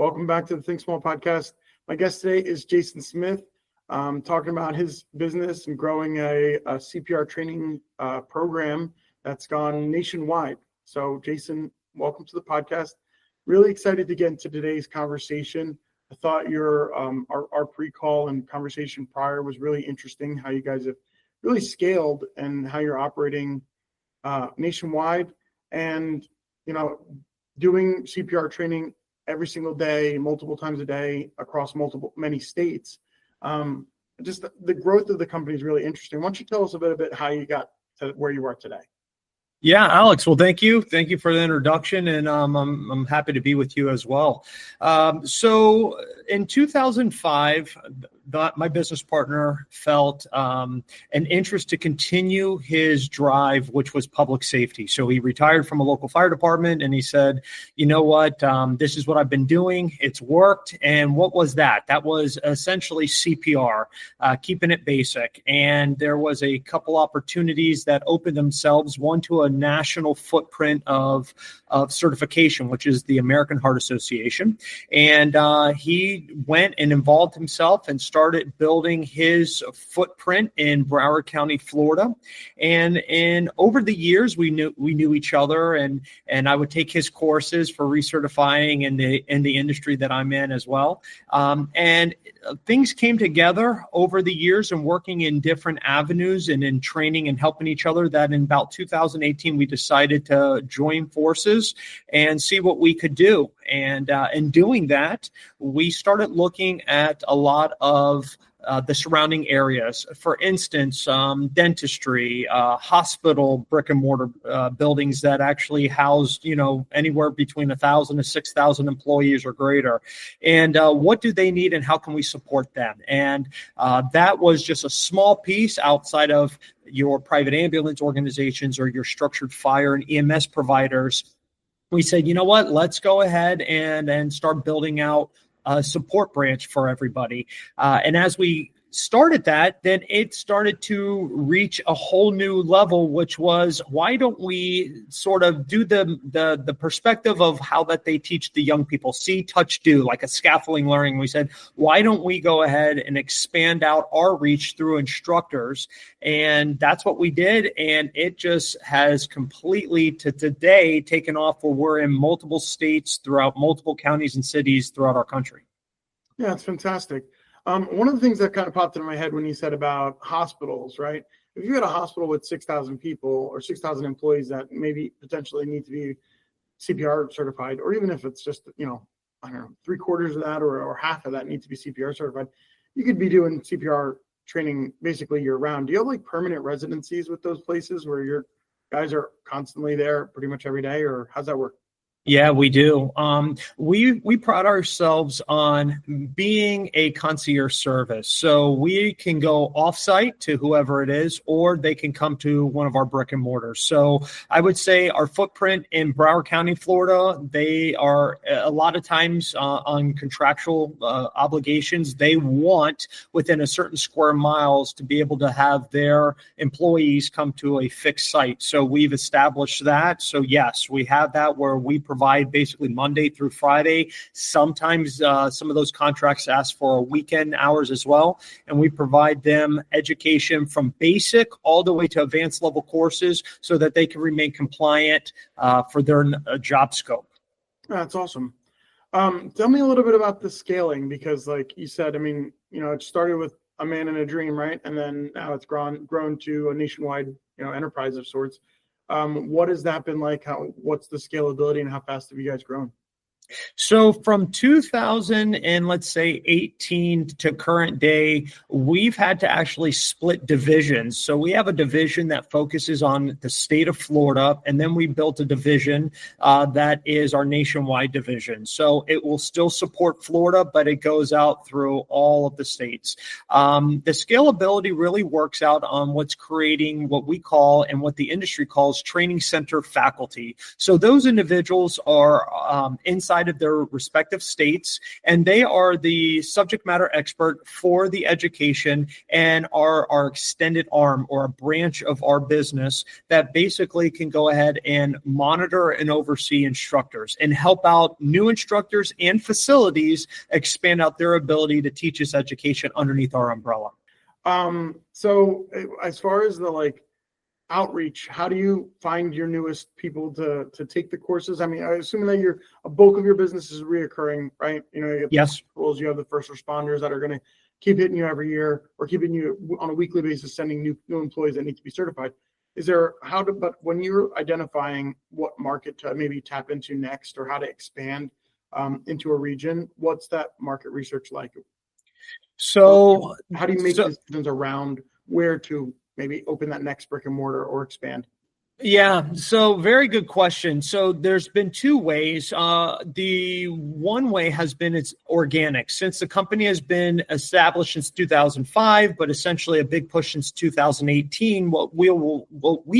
Welcome back to the Think Small podcast. My guest today is Jason Smith, talking about his business and growing a CPR training program that's gone nationwide. So, Jason, welcome to the podcast. Really excited to get into today's conversation. I thought your our pre-call and conversation prior was really interesting, how you guys have really scaled and how you're operating nationwide and, doing CPR training every single day, multiple times a day across many states. Just the growth of the company is really interesting. Why don't you tell us a bit about how you got to where you are today? Yeah, Alex. Well, thank you. Thank you for the introduction, and I'm happy to be with you as well. So in 2005, my business partner felt an interest to continue his drive, which was public safety. So he retired from a local fire department, and he said, you know what, this is what I've been doing. It's worked. And what was that? That was essentially CPR, keeping it basic. And there was a couple opportunities that opened themselves, one to a national footprint of certification, which is the American Heart Association. And he went and involved himself and started building his footprint in Broward County, Florida. And over the years, we knew each other, and I would take his courses for recertifying in the industry that I'm in as well. And things came together over the years and working in different avenues and in training and helping each other, that in about 2018, we decided to join forces and see what we could do. And in doing that, we started looking at a lot of the surrounding areas. For instance, dentistry, hospital brick and mortar buildings that actually house, anywhere between 1,000 to 6,000 employees or greater. And what do they need and how can we support them? And that was just a small piece outside of your private ambulance organizations or your structured fire and EMS providers. We said, you know what, let's go ahead and start building out a support branch for everybody. And as we started that, then it started to reach a whole new level, which was, why don't we sort of do the perspective of how that they teach the young people, see, touch, do, like a scaffolding learning. We said, why don't we go ahead and expand out our reach through instructors? And that's what we did. And it just has completely to today taken off, where we're in multiple states throughout multiple counties and cities throughout our country. Yeah, it's fantastic. One of the things that kind of popped into my head when you said about hospitals, right? If you had a hospital with 6,000 people or 6,000 employees that maybe potentially need to be CPR certified, or even if it's just, I don't know, 3/4 of that or half of that need to be CPR certified, you could be doing CPR training basically year round. Do you have like permanent residencies with those places where your guys are constantly there pretty much every day, or how's that work? Yeah, we do. We pride ourselves on being a concierge service. So we can go offsite to whoever it is, or they can come to one of our brick and mortars. So I would say our footprint in Broward County, Florida, they are a lot of times on contractual obligations. They want within a certain square miles to be able to have their employees come to a fixed site. So we've established that. So yes, we have that where we provide basically Monday through Friday. Sometimes some of those contracts ask for weekend hours as well. And we provide them education from basic all the way to advanced level courses so that they can remain compliant for their job scope. That's awesome. Tell me a little bit about the scaling, because like you said, it started with a man in a dream, right? And then now it's grown to a nationwide, enterprise of sorts. What has that been like? What's the scalability and how fast have you guys grown? So from 2018 to current day, we've had to actually split divisions. So we have a division that focuses on the state of Florida, and then we built a division that is our nationwide division. So it will still support Florida, but it goes out through all of the states. The scalability really works out on what's creating what we call and what the industry calls training center faculty. So those individuals are inside inside of their respective states, and they are the subject matter expert for the education and are our extended arm or a branch of our business that basically can go ahead and monitor and oversee instructors and help out new instructors and facilities expand out their ability to teach this education underneath our umbrella. So as far as the outreach, how do you find your newest people to take the courses? I mean, I assume that a bulk of your business is reoccurring, right? You know, you have Yes. you have the first responders that are going to keep hitting you every year or keeping you on a weekly basis, sending new employees that need to be certified. But when you're identifying what market to maybe tap into next or how to expand into a region, what's that market research like? So how do you make decisions around where to maybe open that next brick and mortar or expand? Yeah, so very good question. So there's been two ways. The one way has been it's organic. Since the company has been established since 2005, but essentially a big push since 2018, what we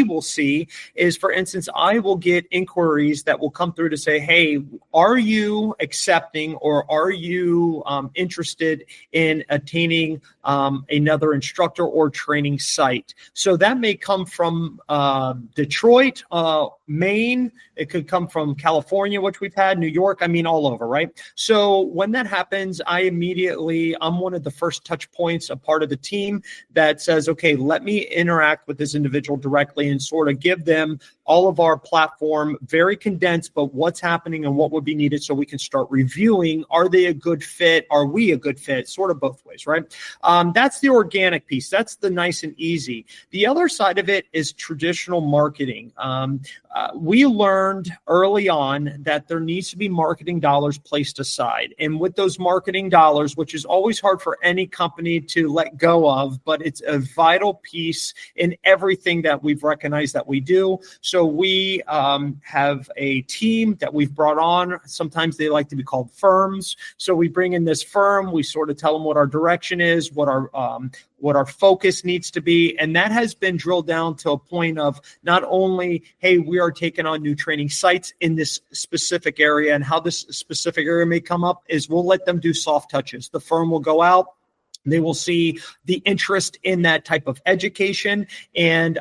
will see is, for instance, I will get inquiries that will come through to say, hey, are you accepting or are you interested in attaining another instructor or training site? So that may come from Detroit, Maine. It could come from California, which we've had, New York, I mean, all over, right? So when that happens, I'm one of the first touch points, a part of the team that says, okay, let me interact with this individual directly and sort of give them all of our platform, very condensed, but what's happening and what would be needed so we can start reviewing, are they a good fit? Are we a good fit? Sort of both ways, right? That's the organic piece. That's the nice and easy. The other side of it is traditional marketing. We learned early on that there needs to be marketing dollars placed aside. And with those marketing dollars, which is always hard for any company to let go of, but it's a vital piece in everything that we've recognized that we do. So we have a team that we've brought on. Sometimes they like to be called firms. So we bring in this firm. We sort of tell them what our direction is, what our focus needs to be. And that has been drilled down to a point of not only, hey, we are taking on new training sites in this specific area, and how this specific area may come up is we'll let them do soft touches. The firm will go out. They will see the interest in that type of education and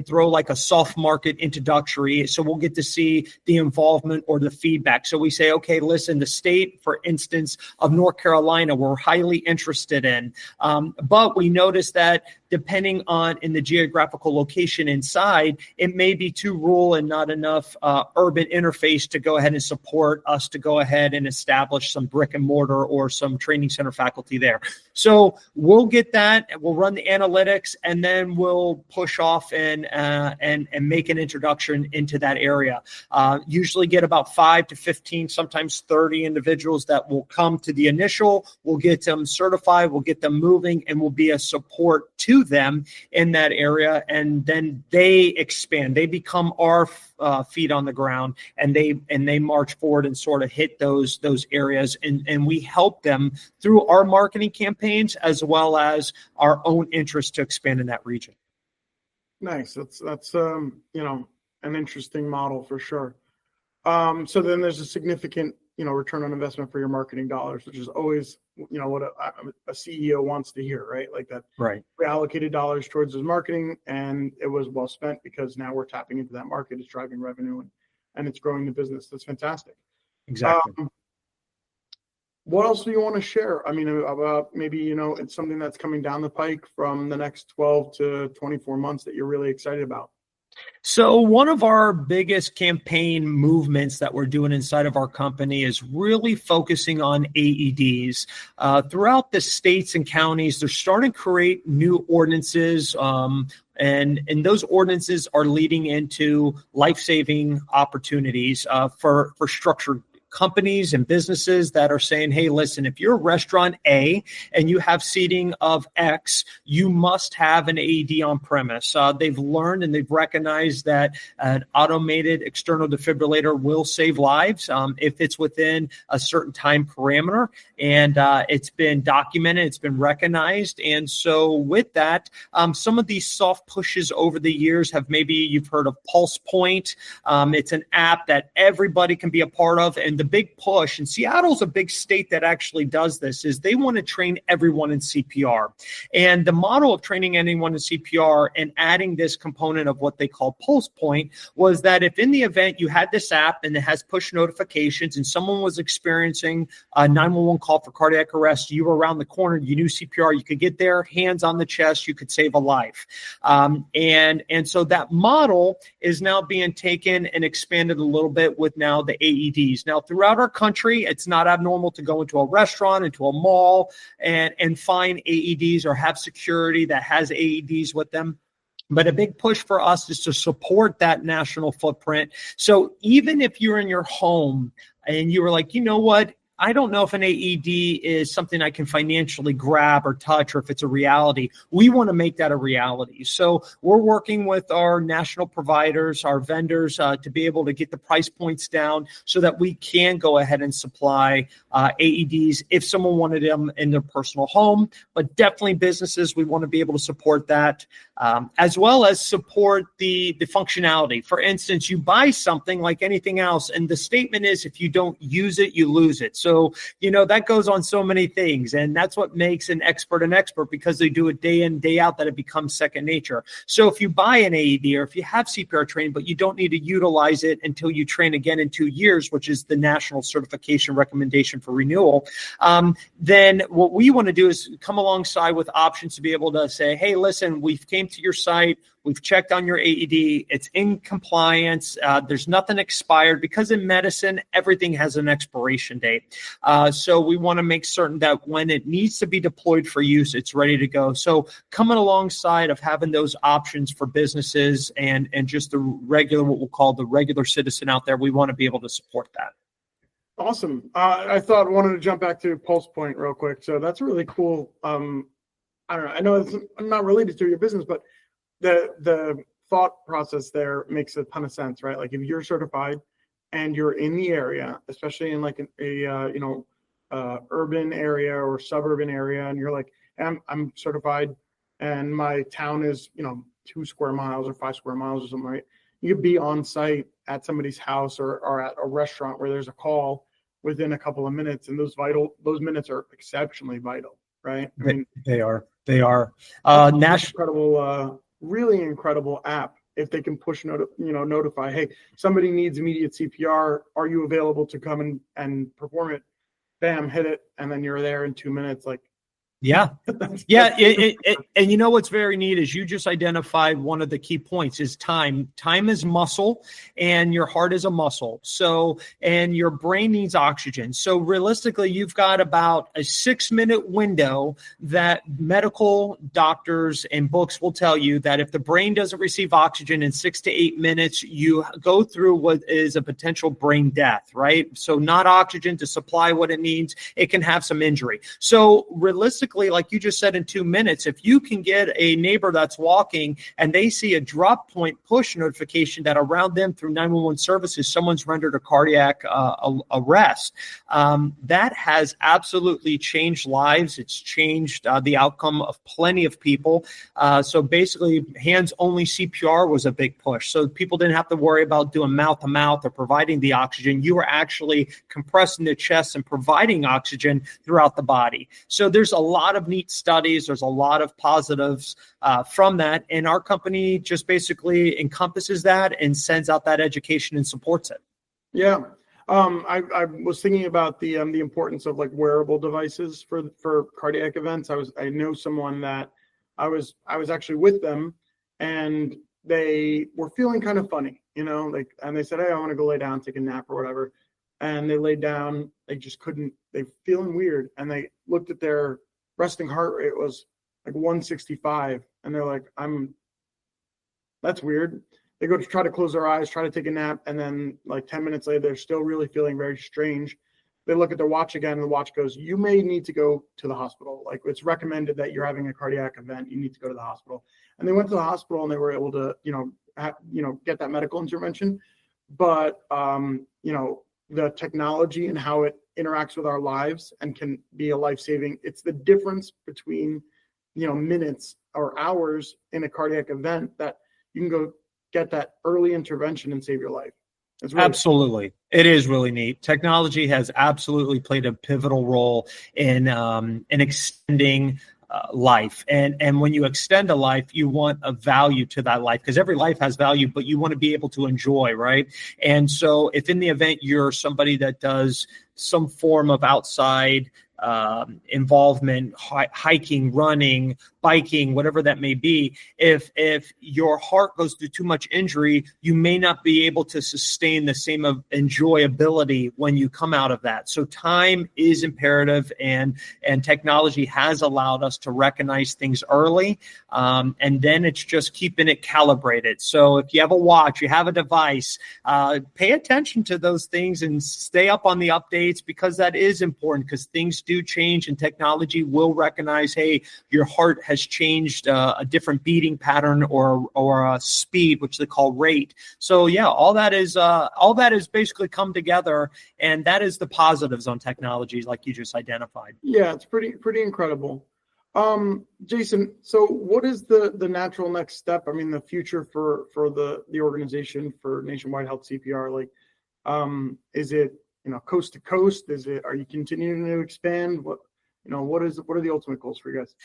throw like a soft market introductory. So we'll get to see the involvement or the feedback. So we say, okay, listen, the state, for instance, of North Carolina, we're highly interested in. But we notice that depending on in the geographical location inside, it may be too rural and not enough urban interface to go ahead and support us to go ahead and establish some brick and mortar or some training center faculty there. So we'll get that, we'll run the analytics, and then we'll push off and make an introduction into that area. Usually get about 5 to 15, sometimes 30 individuals that will come to the initial. We'll get them certified, we'll get them moving, and we'll be a support to them in that area. And then they expand, they become our feet on the ground, and they march forward and sort of hit those areas, and we help them through our marketing campaigns as well as our own interest to expand in that region. Nice. That's an interesting model for sure. So then there's a significant return on investment for your marketing dollars, which is always what a CEO wants to hear, right? Like that. Right. We allocated dollars towards his marketing, and it was well spent because now we're tapping into that market. It's driving revenue and it's growing the business. That's fantastic. Exactly. What else do you want to share? I mean, about maybe, it's something that's coming down the pike from the next 12 to 24 months that you're really excited about. So one of our biggest campaign movements that we're doing inside of our company is really focusing on AEDs. Throughout the states and counties, they're starting to create new ordinances, and those ordinances are leading into life-saving opportunities for structured companies and businesses that are saying, hey, listen, if you're restaurant A and you have seating of X, you must have an AED on premise. They've learned and they've recognized that an automated external defibrillator will save lives if it's within a certain time parameter. And it's been documented, it's been recognized. And so with that, some of these soft pushes over the years have, maybe you've heard of PulsePoint. It's an app that everybody can be a part of. And the big push, and Seattle's a big state that actually does this, is they want to train everyone in CPR. And the model of training anyone in CPR and adding this component of what they call PulsePoint was that if in the event you had this app and it has push notifications and someone was experiencing a 911 call for cardiac arrest, you were around the corner, you knew CPR, you could get there, hands on the chest, you could save a life. And so that model is now being taken and expanded a little bit with now the AEDs. Now, throughout our country, it's not abnormal to go into a restaurant, into a mall, and find AEDs or have security that has AEDs with them. But a big push for us is to support that national footprint. So even if you're in your home and you were like, you know what, I don't know if an AED is something I can financially grab or touch, or if it's a reality. We want to make that a reality. So we're working with our national providers, our vendors, to be able to get the price points down so that we can go ahead and supply AEDs if someone wanted them in their personal home. But definitely businesses, we want to be able to support that, as well as support the functionality. For instance, you buy something like anything else, and the statement is, if you don't use it, you lose it. So, that goes on so many things. And that's what makes an expert, because they do it day in, day out, that it becomes second nature. So if you buy an AED or if you have CPR training, but you don't need to utilize it until you train again in 2 years, which is the national certification recommendation for renewal, then what we want to do is come alongside with options to be able to say, hey, listen, we've came to your site. We've checked on your AED. It's in compliance. There's nothing expired, because in medicine, everything has an expiration date. So we want to make certain that when it needs to be deployed for use, it's ready to go. So coming alongside of having those options for businesses and just the regular, what we'll call the regular citizen out there, we want to be able to support that. Awesome. I wanted to jump back to PulsePoint real quick. So that's really cool. I don't know. I know it's not related to your business, but the thought process there makes a ton of sense, right? Like if you're certified and you're in the area, especially in like urban area or suburban area, and you're like, I'm certified and my town is 2 square miles or 5 square miles or something, right? You could be on site at somebody's house or at a restaurant where there's a call within a couple of minutes, and those minutes are exceptionally vital, right? I mean, they are. Incredible, really incredible app. If they can push notify, hey, somebody needs immediate CPR. Are you available to come and perform it? Bam, hit it, and then you're there in 2 minutes. Like, yeah. And what's very neat is you just identified one of the key points is time. Time is muscle, and your heart is a muscle. So, and your brain needs oxygen. So realistically, you've got about a 6-minute window that medical doctors and books will tell you that if the brain doesn't receive oxygen in 6 to 8 minutes, you go through what is a potential brain death, right? So not oxygen to supply what it needs, it can have some injury. So realistically, like you just said, in 2 minutes, if you can get a neighbor that's walking and they see a drop point push notification that around them through 911 services, someone's rendered a cardiac arrest, that has absolutely changed lives. It's changed the outcome of plenty of people. So basically, hands-only CPR was a big push. So people didn't have to worry about doing mouth-to-mouth or providing the oxygen. You were actually compressing the chest and providing oxygen throughout the body. So there's a lot of neat studies. There's a lot of positives from that. And our company just basically encompasses that and sends out that education and supports it. Yeah. I was thinking about the importance of like wearable devices for cardiac events. I know someone that I was actually with them, and they were feeling kind of funny, and they said, hey, I want to go lay down, take a nap or whatever. And they laid down, they just couldn't, they feeling weird. And they looked at their resting heart rate was like 165. And they're like, that's weird. They go to try to close their eyes, try to take a nap. And then like 10 minutes later, they're still really feeling very strange. They look at their watch again, and the watch goes, you may need to go to the hospital. Like, it's recommended that you're having a cardiac event. You need to go to the hospital. And they went to the hospital, and they were able to, get that medical intervention. But, the technology and how it interacts with our lives and can be a life-saving. It's the difference between, minutes or hours in a cardiac event that you can go get that early intervention and save your life. It's really Absolutely. It is really neat. Technology has absolutely played a pivotal role in extending life. And when you extend a life, you want a value to that life, because every life has value, but you want to be able to enjoy, right? And so if in the event you're somebody that does some form of outside involvement, hiking, running, biking, whatever that may be, if your heart goes through too much injury, you may not be able to sustain the same enjoyability when you come out of that. So time is imperative, and technology has allowed us to recognize things early, and then it's just keeping it calibrated. So if you have a watch, you have a device, pay attention to those things and stay up on the updates, because that is important, because things do change and technology will recognize, hey, your heart has changed a different beating pattern or a speed, which they call rate. So yeah, all that is basically come together, and that is the positives on technology, like you just identified. Yeah, it's pretty incredible. Jason, so what is the natural next step? I mean, the future for the organization, for Nationwide Health CPR, like, is it, coast to coast? Are you continuing to expand? What are the ultimate goals for you guys?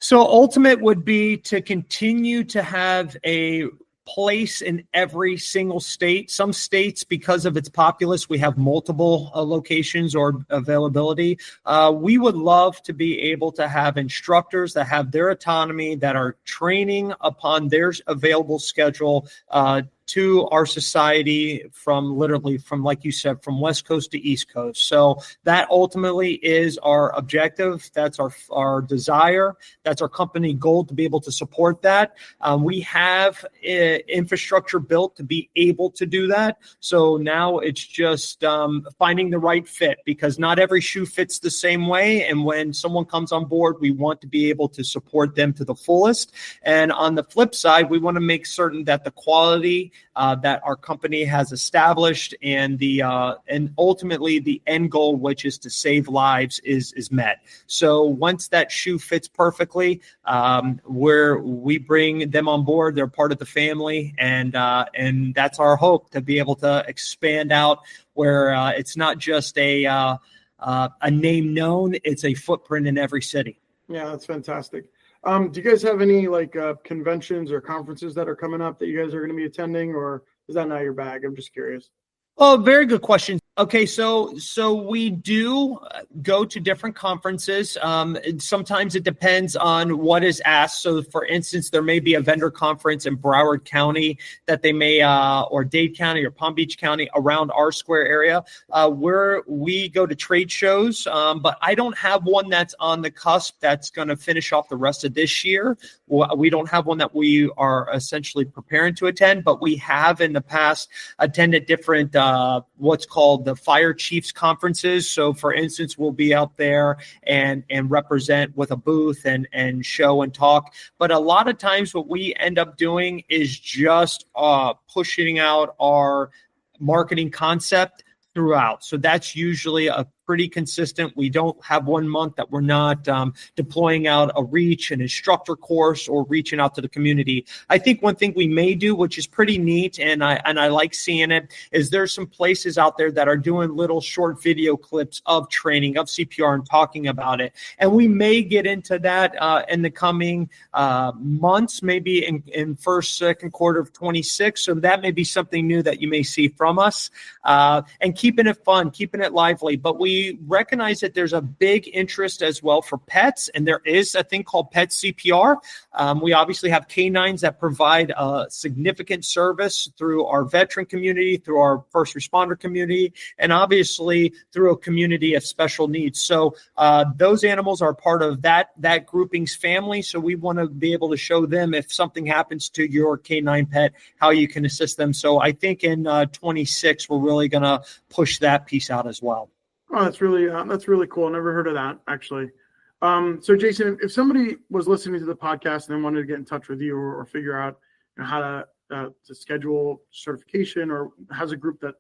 So ultimate would be to continue to have a place in every single state. Some states, because of its populace, we have multiple locations or availability. We would love to be able to have instructors that have their autonomy, that are training upon their available schedule, to our society from, like you said, from West Coast to East Coast. So that ultimately is our objective. That's our desire. That's our company goal, to be able to support that. We have infrastructure built to be able to do that. So now it's just finding the right fit, because not every shoe fits the same way. And when someone comes on board, we want to be able to support them to the fullest. And on the flip side, we want to make certain that the quality that our company has established and ultimately the end goal, which is to save lives, is met. So once that shoe fits perfectly, where we bring them on board, they're part of the family, and that's our hope, to be able to expand out where it's not just a name known, it's a footprint in every city. Yeah, that's fantastic. Do you guys have any conventions or conferences that are coming up that you guys are going to be attending, or is that not your bag? I'm just curious. Oh, very good question. Okay, so we do go to different conferences. Sometimes it depends on what is asked. So, for instance, there may be a vendor conference in Broward County that they may, or Dade County or Palm Beach County, around our square area, where we go to trade shows. But I don't have one that's on the cusp that's going to finish off the rest of this year. We don't have one that we are essentially preparing to attend, but we have in the past attended different what's called the fire chiefs conferences. So for instance, we'll be out there and represent with a booth and show and talk. But a lot of times what we end up doing is just pushing out our marketing concept throughout. So that's usually a pretty consistent. We don't have 1 month that we're not deploying out an instructor course, or reaching out to the community. I think one thing we may do, which is pretty neat, and I like seeing it, is there's some places out there that are doing little short video clips of training, of CPR, and talking about it. And we may get into that in the coming months, maybe in second quarter of 26. So that may be something new that you may see from us, and keeping it fun, keeping it lively. But we recognize that there's a big interest as well for pets, and there is a thing called Pet CPR. We obviously have canines that provide a significant service through our veteran community, through our first responder community, and obviously through a community of special needs. So those animals are part of that grouping's family. So we want to be able to show them, if something happens to your canine pet, how you can assist them. So I think in 26, we're really going to push that piece out as well. Oh, that's really cool. Never heard of that, actually. So Jason, if somebody was listening to the podcast and they wanted to get in touch with you, or figure out how to schedule certification, or has a group that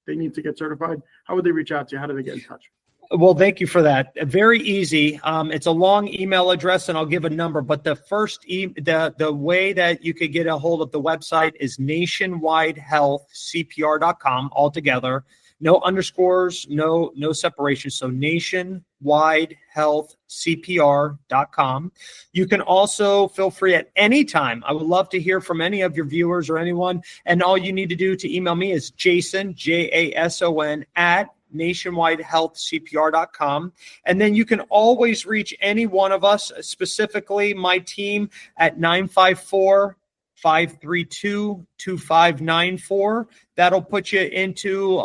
they need to get certified, how would they reach out to you? How do they get in touch? Well, thank you for that. Very easy. It's a long email address, and I'll give a number. But the first the way that you could get a hold of the website is nationwidehealthcpr.com altogether. No underscores, no separation. So nationwidehealthcpr.com. You can also feel free at any time. I would love to hear from any of your viewers or anyone. And all you need to do to email me is Jason, Jason, at nationwidehealthcpr.com. And then you can always reach any one of us, specifically my team, at 954-532-2594. That'll put you into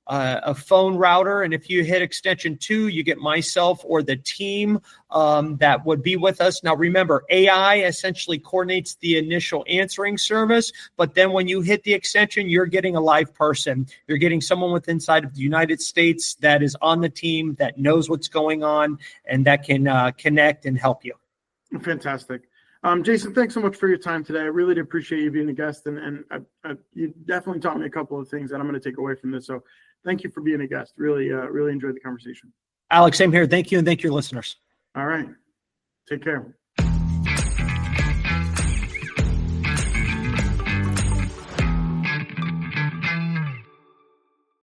a phone router. And if you hit extension 2, you get myself or the team that would be with us. Now, remember, AI essentially coordinates the initial answering service. But then when you hit the extension, you're getting a live person. You're getting someone with inside of the United States that is on the team, that knows what's going on, and that can connect and help you. Fantastic. Jason, thanks so much for your time today. I really appreciate you being a guest, and you definitely taught me a couple of things that I'm going to take away from this. So thank you for being a guest. Really enjoyed the conversation. Alex, same here. Thank you, and thank your listeners. All right. Take care.